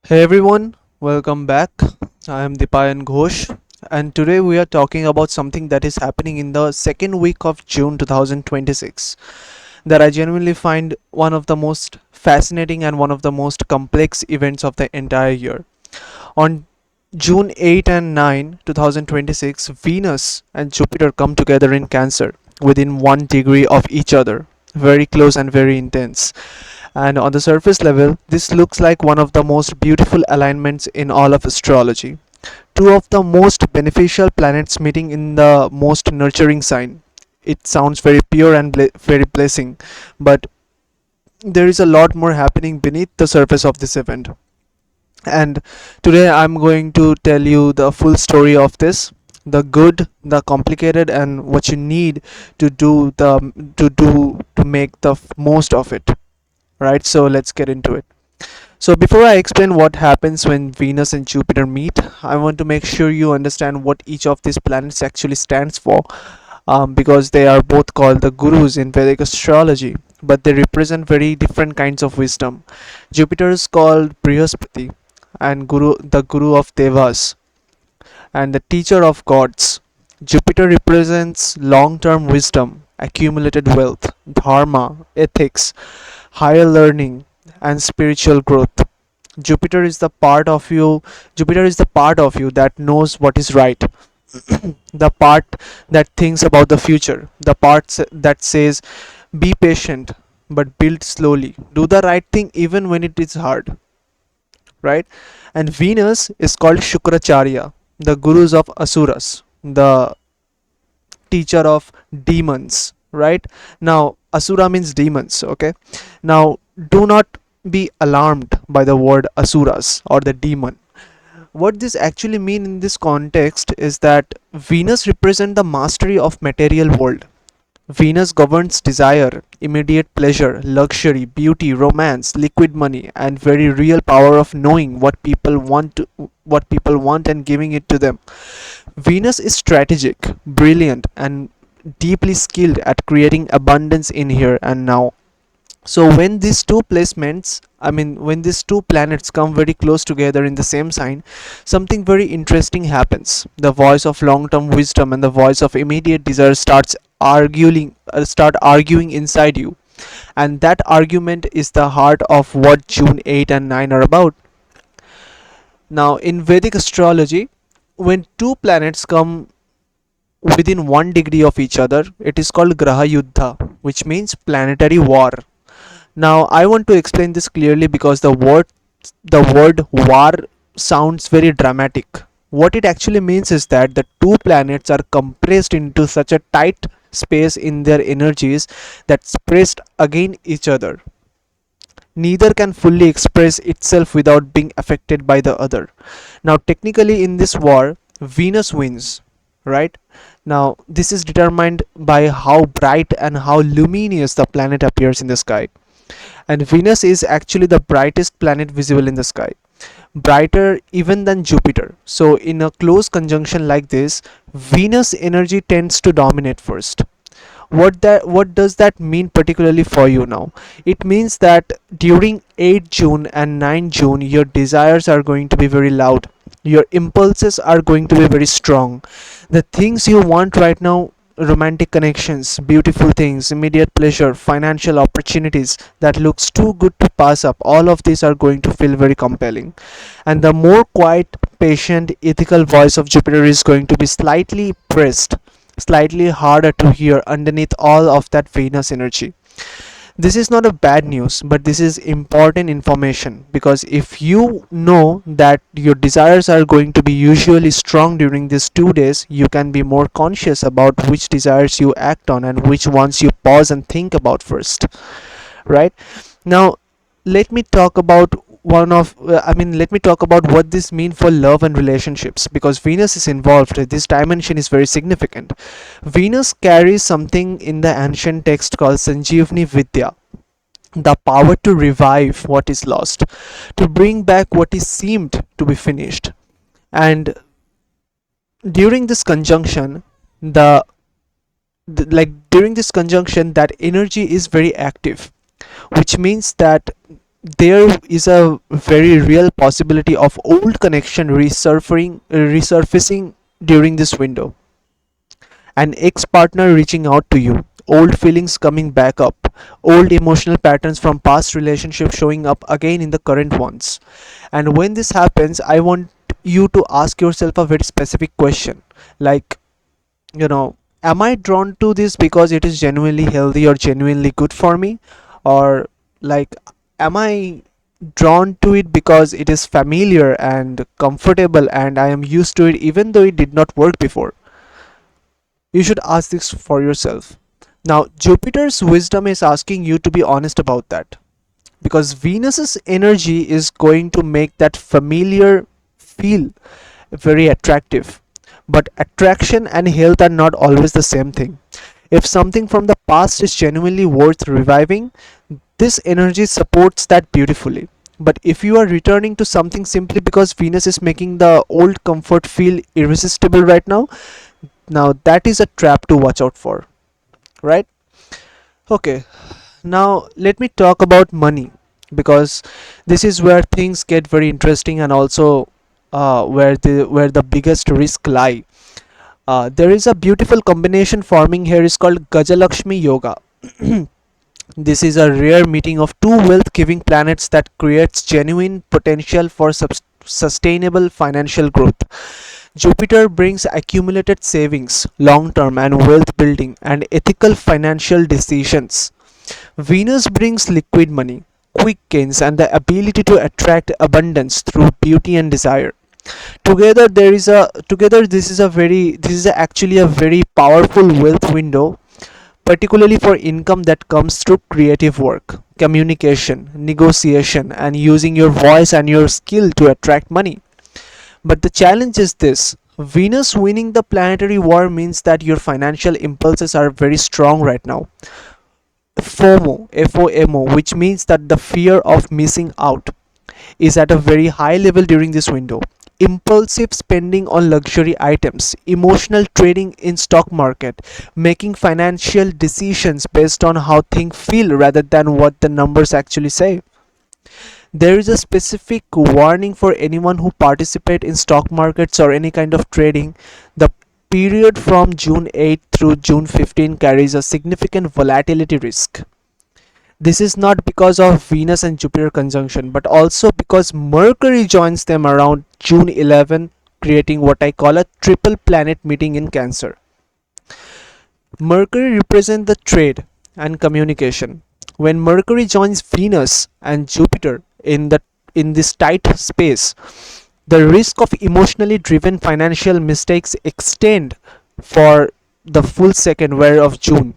Hey everyone, welcome back. I am Dipayan Ghosh, and today we are talking about something that is happening in the second week of June 2026 that I genuinely find one of the most fascinating and one of the most complex events of the entire year. On June 8 and 9, 2026, Venus and Jupiter come together in Cancer within 1 degree of each other, very close and very intense. And on the surface level, this looks like one of the most beautiful alignments in all of astrology. Two of the most beneficial planets meeting in the most nurturing sign. It sounds very pure and very blessing, but there is a lot more happening beneath the surface of this event. And today I'm going to tell you the full story of this, the good, the complicated, and what you need to make the most of it. Right, so let's get into it. So before I explain what happens when Venus and Jupiter meet, I want to make sure you understand what each of these planets actually stands for, because they are both called the gurus in Vedic astrology, but they represent very different kinds of wisdom. Jupiter is called Brihaspati, and the guru of devas, and the teacher of gods. Jupiter represents long-term wisdom, accumulated wealth, dharma, ethics, higher learning, and spiritual growth. Jupiter is the part of you Jupiter is the part of you that knows what is right, the part that thinks about the future, the part that says be patient but build slowly, do the right thing even when it is hard, right? And Venus is called Shukracharya, the gurus of asuras, the teacher of demons, right? Now asura means demons, okay? Now do not be alarmed by the word asuras or the demon. What this actually mean in this context is that Venus represents the mastery of material world. Venus governs desire, immediate pleasure, luxury, beauty, romance, liquid money, and very real power of knowing what people want and giving it to them. Venus is strategic, brilliant, and deeply skilled at creating abundance in here and now. So when these two planets come very close together in the same sign, something very interesting happens. The voice of long-term wisdom and the voice of immediate desire start arguing inside you, and that argument is the heart of what June 8 and 9 are about. Now, in Vedic astrology, when two planets come within 1 degree of each other, it is called Graha Yuddha, which means planetary war. Now, I want to explain this clearly because the word war sounds very dramatic. What it actually means is that the two planets are compressed into such a tight space in their energies that's pressed against each other. Neither can fully express itself without being affected by the other. Now, technically, in this war, Venus wins, right? Now, this is determined by how bright and how luminous the planet appears in the sky. And Venus is actually the brightest planet visible in the sky, brighter even than Jupiter. So, in a close conjunction like this, Venus energy tends to dominate first. What does that mean particularly for you now? It means that during 8 June and 9 June, your desires are going to be very loud. Your impulses are going to be very strong. The things you want right now, romantic connections, beautiful things, immediate pleasure, financial opportunities that looks too good to pass up, all of these are going to feel very compelling. And the more quiet, patient, ethical voice of Jupiter is going to be slightly pressed, slightly harder to hear underneath all of that Venus energy. This is not a bad news, but this is important information, because if you know that your desires are going to be usually strong during these 2 days, you can be more conscious about which desires you act on and which ones you pause and think about first, right? Now, let me talk about let me talk about what this means for love and relationships, because Venus is involved. This dimension is very significant. Venus carries something in the ancient text called Sanjeevani Vidya, the power to revive what is lost, to bring back what is seemed to be finished. And during this conjunction, during this conjunction, that energy is very active, which means that there is a very real possibility of old connection resurfacing during this window. An ex partner reaching out to you, old feelings coming back up, old emotional patterns from past relationships showing up again in the current ones. And when this happens, I want you to ask yourself a very specific question, like, am I drawn to this because it is genuinely healthy or genuinely good for me? Or, like, am I drawn to it because it is familiar and comfortable and I am used to it even though it did not work before? You should ask this for yourself. Now, Jupiter's wisdom is asking you to be honest about that, because Venus's energy is going to make that familiar feel very attractive. But attraction and health are not always the same thing. If something from the past is genuinely worth reviving, this energy supports that beautifully. But if you are returning to something simply because Venus is making the old comfort feel irresistible right now, that is a trap to watch out for, right? Okay, now let me talk about money, because this is where things get very interesting, and also where the biggest risk lie. There is a beautiful combination forming here is called Gajalakshmi Yoga. This is a rare meeting of two wealth giving planets that creates genuine potential for sustainable financial growth. Jupiter brings accumulated savings, long term and wealth building, and ethical financial decisions. Venus brings liquid money, quick gains, and the ability to attract abundance through beauty and desire. Together this is actually a very powerful wealth window, particularly for income that comes through creative work, communication, negotiation, and using your voice and your skill to attract money. But the challenge is this: Venus winning the planetary war means that your financial impulses are very strong right now. FOMO, FOMO, which means that the fear of missing out, is at a very high level during this window. Impulsive spending on luxury items, emotional trading in stock market, making financial decisions based on how things feel rather than what the numbers actually say. There is a specific warning for anyone who participate in stock markets or any kind of trading. The period from June 8 through June 15 carries a significant volatility risk. This is not because of Venus and Jupiter conjunction, but also because Mercury joins them around June 11, creating what I call a triple planet meeting in Cancer. Mercury represents the trade and communication. When Mercury joins Venus and Jupiter in this tight space, the risk of emotionally driven financial mistakes extend for the full second week of June.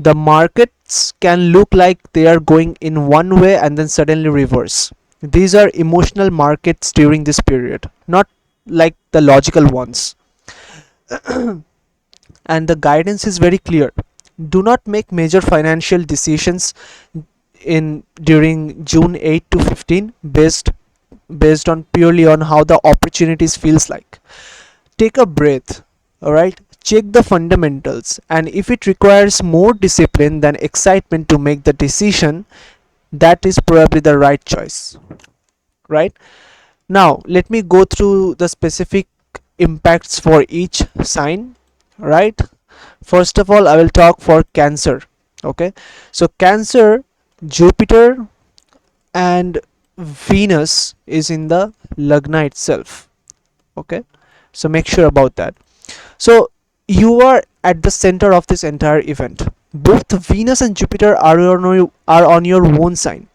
The markets can look like they are going in one way and then suddenly reverse. These are emotional markets during this period, not like the logical ones. And the guidance is very clear. Do not make major financial decisions in during June 8 to 15 based on purely on how the opportunities feels like. Take a breath, all right? Check the fundamentals, and if it requires more discipline than excitement to make the decision, that is probably the right choice, right? Now let me go through the specific impacts for each sign, right? First of all, I will talk for Cancer. Okay, so Cancer, Jupiter and Venus is in the Lagna itself. Okay, so make sure about that. So you are at the center of this entire event. Both Venus and Jupiter are on your own sign.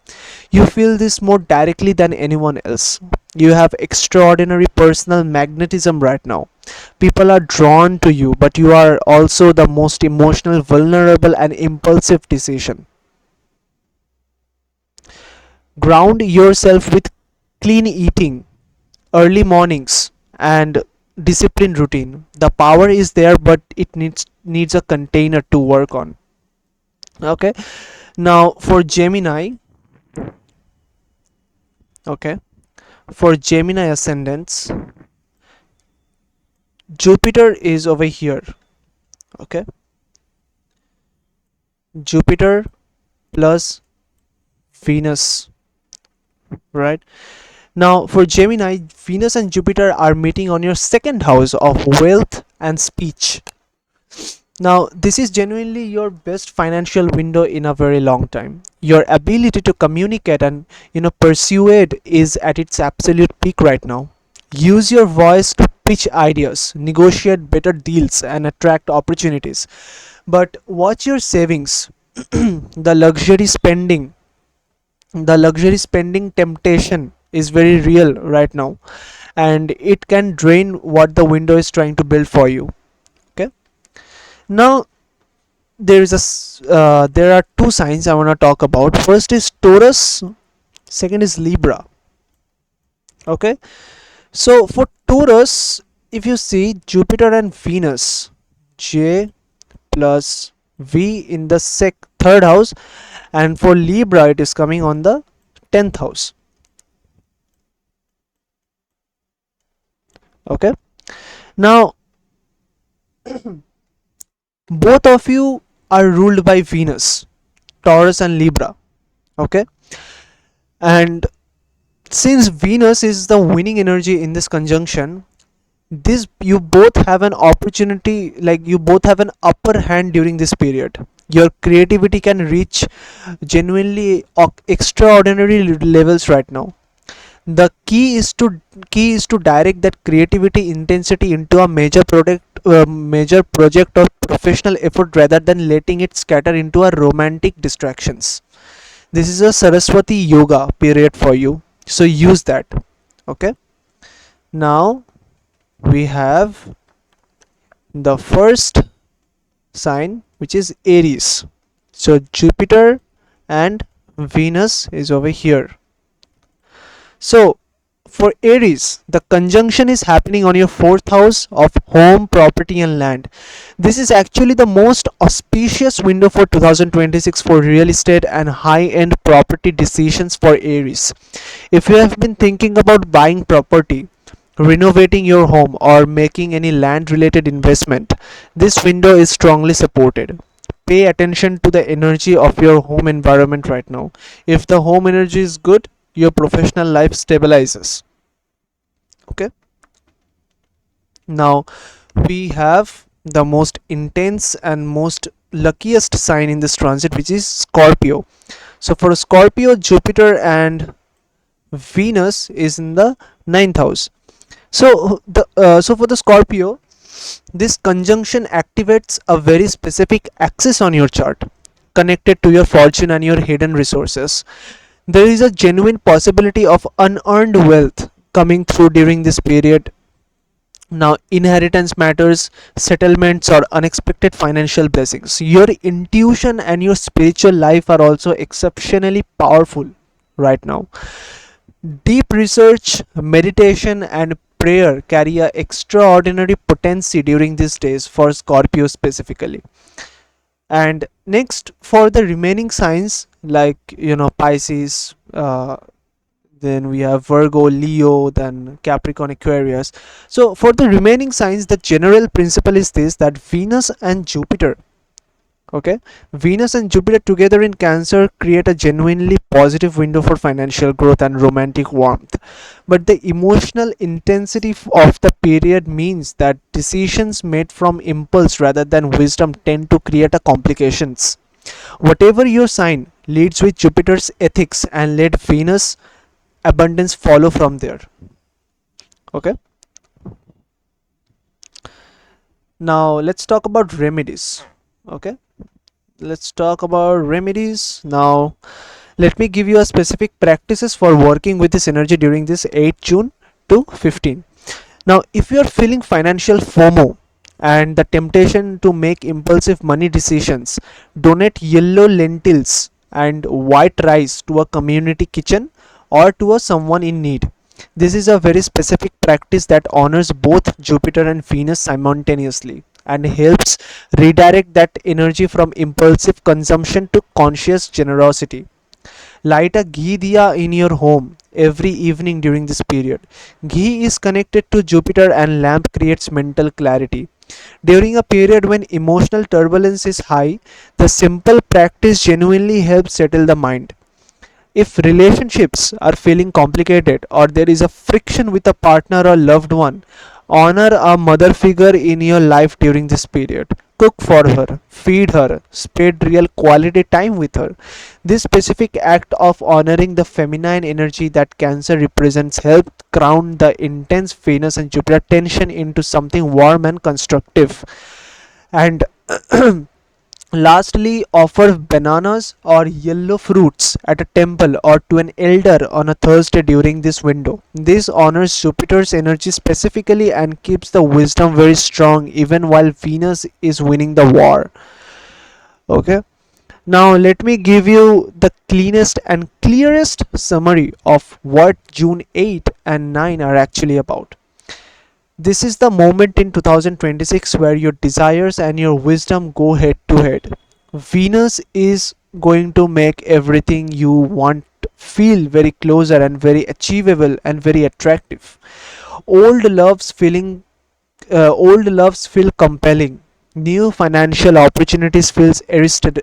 You feel this more directly than anyone else. You have extraordinary personal magnetism right now. People are drawn to you, but you are also the most emotional, vulnerable, and impulsive decision. Ground yourself with clean eating, early mornings, and disciplined routine. The power is there, but it needs a container to work on. Okay, now for Gemini. Okay, for Gemini ascendants, Jupiter is over here. Okay, Jupiter plus Venus. right? Now, for Gemini, Venus and Jupiter are meeting on your second house of wealth and speech. Now, this is genuinely your best financial window in a very long time. Your ability to communicate and persuade is at its absolute peak right now. Use your voice to pitch ideas, negotiate better deals, and attract opportunities. But watch your savings. the luxury spending, the luxury spending temptation is very real right now, and it can drain what the window is trying to build for you. Okay. Now, there are two signs I want to talk about. First is Taurus, second is Libra. Okay, so for Taurus, if you see Jupiter and Venus, J plus V in the third house, and for Libra it is coming on the 10th house. Okay, now both of you are ruled by Venus, Taurus and Libra. Okay, and since Venus is the winning energy in this conjunction, this you both have an opportunity, like you both have an upper hand during this period. Your creativity can reach genuinely extraordinary levels right now. The key is to direct that creativity intensity into a major project or professional effort rather than letting it scatter into a romantic distractions. This is a Saraswati yoga period for you, so use that. Okay, now we have the first sign, which is Aries. So Jupiter and Venus is over here. So for Aries, the conjunction is happening on your fourth house of home, property, and land. This is actually the most auspicious window for 2026 for real estate and high end property decisions for Aries. If you have been thinking about buying property, renovating your home, or making any land related investment, this window is strongly supported. Pay attention to the energy of your home environment right now. If the home energy is good, your professional life stabilizes. Okay, now we have the most intense and most luckiest sign in this transit, which is Scorpio. So for Scorpio, Jupiter and Venus is in the ninth house. So for the Scorpio, this conjunction activates a very specific axis on your chart connected to your fortune and your hidden resources. There is a genuine possibility of unearned wealth coming through during this period. Now, inheritance matters, settlements, or unexpected financial blessings. Your intuition and your spiritual life are also exceptionally powerful right now. Deep research, meditation, and prayer carry a extraordinary potency during these days for Scorpio specifically. And next, for the remaining signs like Pisces, then we have Virgo, Leo, then Capricorn, Aquarius. So for the remaining signs, the general principle is this: that okay, Venus and Jupiter together in Cancer create a genuinely positive window for financial growth and romantic warmth. But the emotional intensity of the period means that decisions made from impulse rather than wisdom tend to create a complications. Whatever your sign leads with Jupiter's ethics and let Venus abundance follow from there. Okay, now let's talk about remedies. Okay, let's talk about remedies now. Let me give you a specific practices for working with this energy during this 8 June to 15. Now, if you are feeling financial FOMO and the temptation to make impulsive money decisions, donate yellow lentils and white rice to a community kitchen or to a someone in need. This is a very specific practice that honors both Jupiter and Venus simultaneously and helps redirect that energy from impulsive consumption to conscious generosity. Light a ghee diya in your home every evening during this period. Ghee is connected to Jupiter and lamp creates mental clarity. During a period when emotional turbulence is high, the simple practice genuinely helps settle the mind. If relationships are feeling complicated or there is a friction with a partner or loved one, honor a mother figure in your life during this period. Cook for her, feed her, spend real quality time with her. This specific act of honoring the feminine energy that Cancer represents helps ground the intense Venus and Jupiter tension into something warm and constructive. And lastly, offer bananas or yellow fruits at a temple or to an elder on a Thursday during this window. This honors Jupiter's energy specifically and keeps the wisdom very strong even while Venus is winning the war. Okay. Now, let me give you the cleanest and clearest summary of what June 8 and 9 are actually about. This is the moment in 2026 where your desires and your wisdom go head to head. Venus is going to make everything you want feel very closer and very achievable and very attractive. Old loves feeling Old loves feel compelling. New financial opportunities feels irresistible.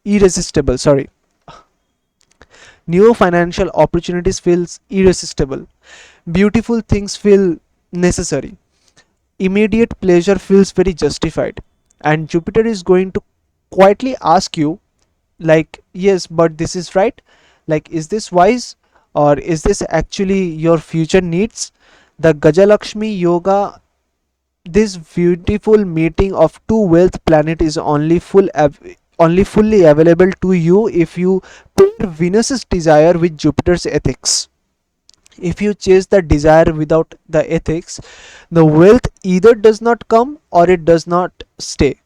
Irresistible. Sorry. New financial opportunities feels irresistible. Beautiful things feel necessary. Immediate pleasure feels very justified. And Jupiter is going to quietly ask you, like, yes, but this is right? Like, is this wise? Or is this actually your future needs? The Gajalakshmi Yoga, this beautiful meeting of two wealth planet is only fully available to you if you pair Venus's desire with Jupiter's ethics. If you chase the desire without the ethics, the wealth either does not come or it does not stay.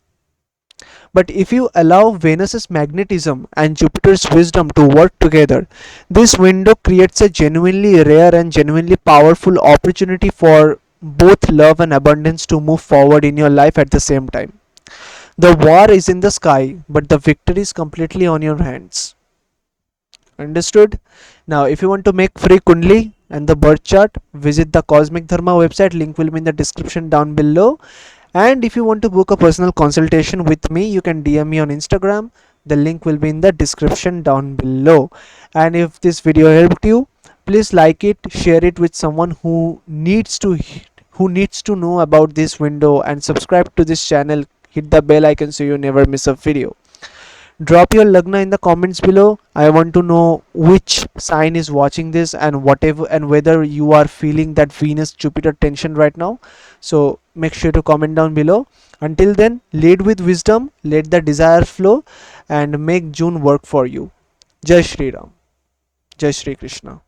But if you allow Venus's magnetism and Jupiter's wisdom to work together, this window creates a genuinely rare and genuinely powerful opportunity for both love and abundance to move forward in your life at the same time. The war is in the sky, but the victory is completely on your hands. Understood? Now, if you want to make free Kundli and the birth chart, visit the Cosmic Dharma website. Link will be in the description down below. And if you want to book a personal consultation with me, you can DM me on Instagram. The link will be in the description down below. And if this video helped you, please like it, share it with someone who needs to know about this window, and subscribe to this channel. Hit the bell icon so you never miss a video. Drop your lagna in the comments below. I want to know which sign is watching this and whatever, and whether you are feeling that Venus Jupiter tension right now. So make sure to comment down below. Until then, lead with wisdom, let the desire flow, and make June work for you. Jai Shri Ram. Jai Shri Krishna.